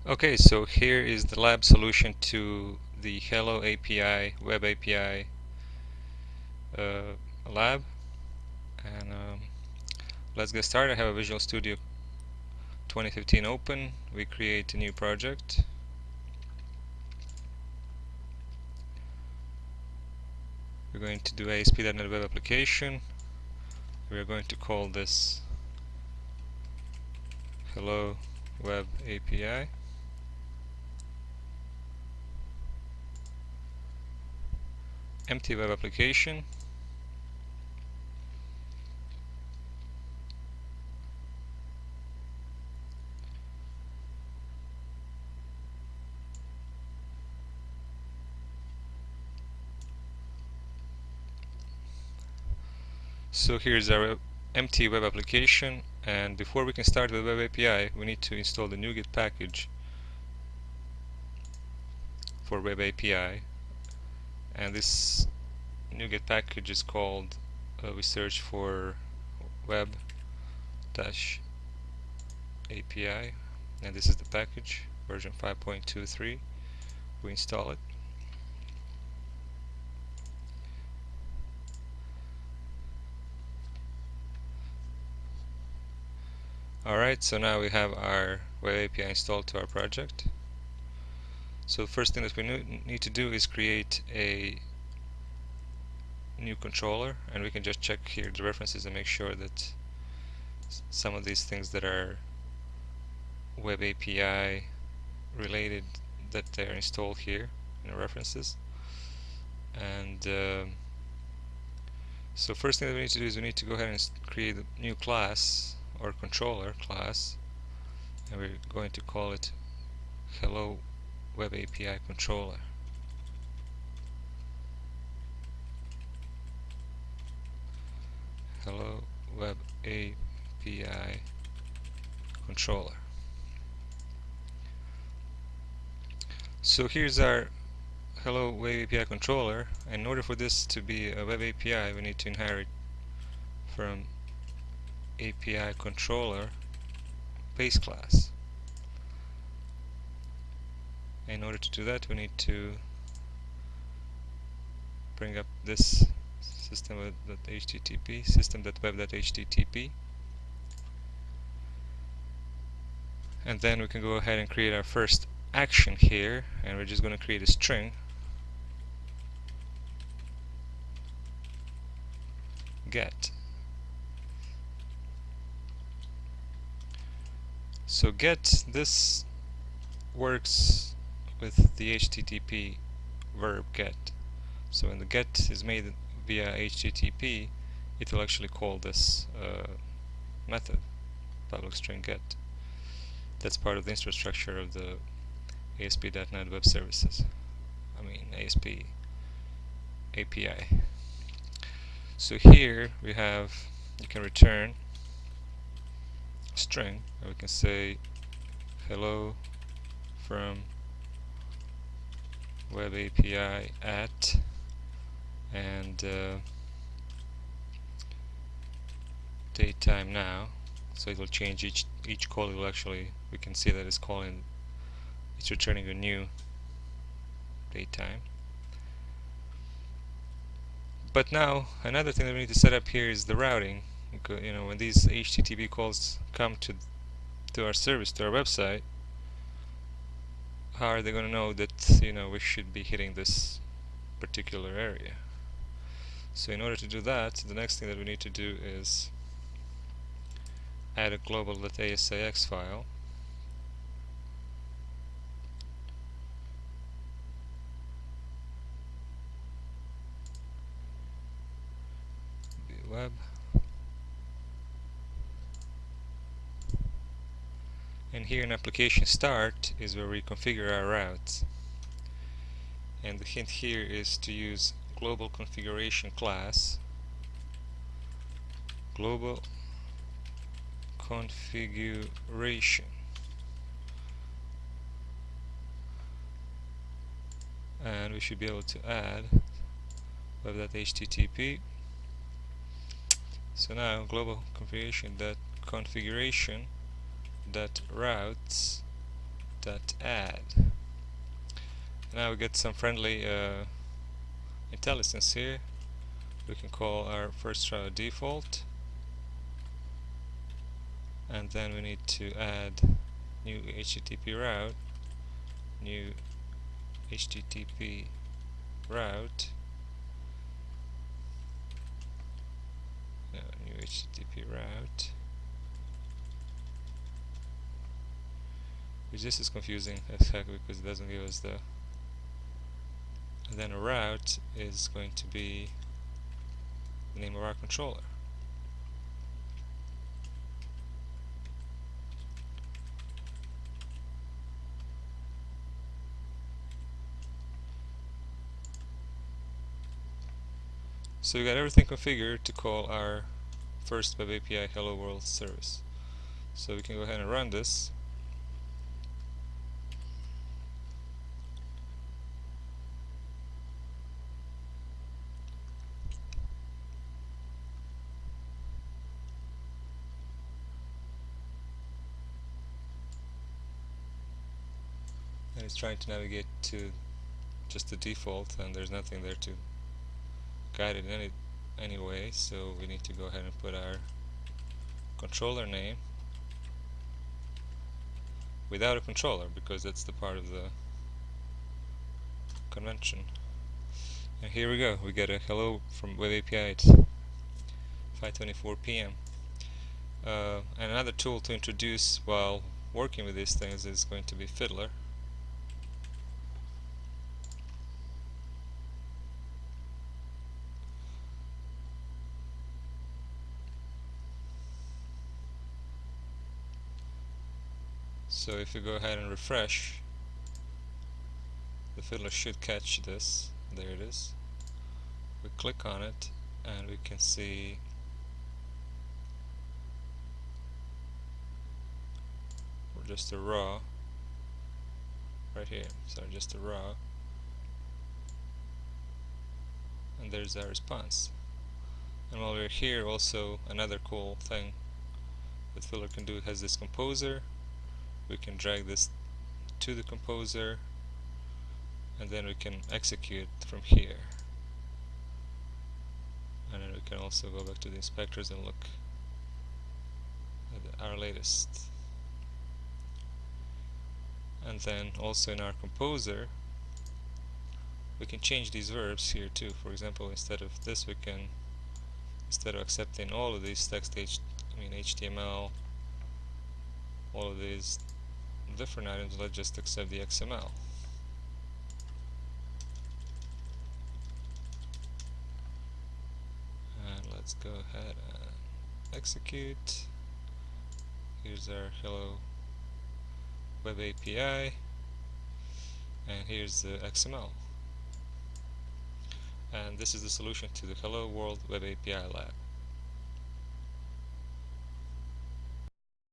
Okay, so here is the lab solution to the Hello API, Web API lab. And let's get started. I have a Visual Studio 2015 open. We create a new project. We're going to do ASP.NET Web Application. We're going to call this Hello Web API. Empty web application. So here's our empty web application, and before we can start with Web API, we need to install the NuGet package for Web API. And this NuGet package is called, we search for web-api, and this is the package, version 5.23. We install it. Alright, so now we have our Web API installed to our project. So the first thing that we need to do is create a new controller, and we can just check here the references and make sure that some of these things that are Web API related, that they're installed here in the references. And so first thing that we need to do is we need to go ahead and create a new class or controller class, and we're going to call it Hello Web API Controller. Hello Web API Controller. So here's our Hello Web API Controller. In order for this to be a Web API, we need to inherit from API Controller base class. In order to do that, we need to bring up this system.http, system.web.http, and then we can go ahead and create our first action here, and we're just going to create a string get. So get, this works with the HTTP verb get. So when the get is made via HTTP, it will actually call this method, public string get. That's part of the infrastructure of the ASP.NET Web Services. ASP API. So here we have, you can return a string, and we can say hello from Web API at, and date time now. So it will change each call. It will actually, we can see that it's returning a new date time. But now another thing that we need to set up here is the routing. Because, when these HTTP calls come to our service, to our website, how are they going to know that we should be hitting this particular area? So in order to do that, the next thing that we need to do is add a global.asix file. Web. And here in application start is where we configure our routes. And the hint here is to use global configuration class. Global configuration. And we should be able to add web.http. So now global configuration.configuration.routes dot add. Now we get some friendly IntelliSense here. We can call our first route default, and then we need to add new HTTP route, new HTTP route, new HTTP route. Which this is confusing exactly because it doesn't give us the. And then a route is going to be the name of our controller. So we got everything configured to call our first WebAPI Hello World service. So we can go ahead and run this. And it's trying to navigate to just the default, and there's nothing there to guide it in any way, so we need to go ahead and put our controller name without a controller, because that's the part of the convention. And here we go, we get a hello from WebAPI at 5:24 p.m. And another tool to introduce while working with these things is going to be Fiddler. So if you go ahead and refresh, the Fiddler should catch this. There it is. We click on it and we can see just a raw right here. So just a raw, and there's our response. And while we're here, also another cool thing that Fiddler can do, has this composer. We can drag this to the composer, and then we can execute from here. And then we can also go back to the inspectors and look at our latest. And then also in our composer, we can change these verbs here too. For example, instead of this, we can, instead of accepting all of these text, HTML, all of these different items, let's just accept the XML. And let's go ahead and execute. Here's our Hello Web API, and here's the XML. And this is the solution to the Hello World Web API Lab.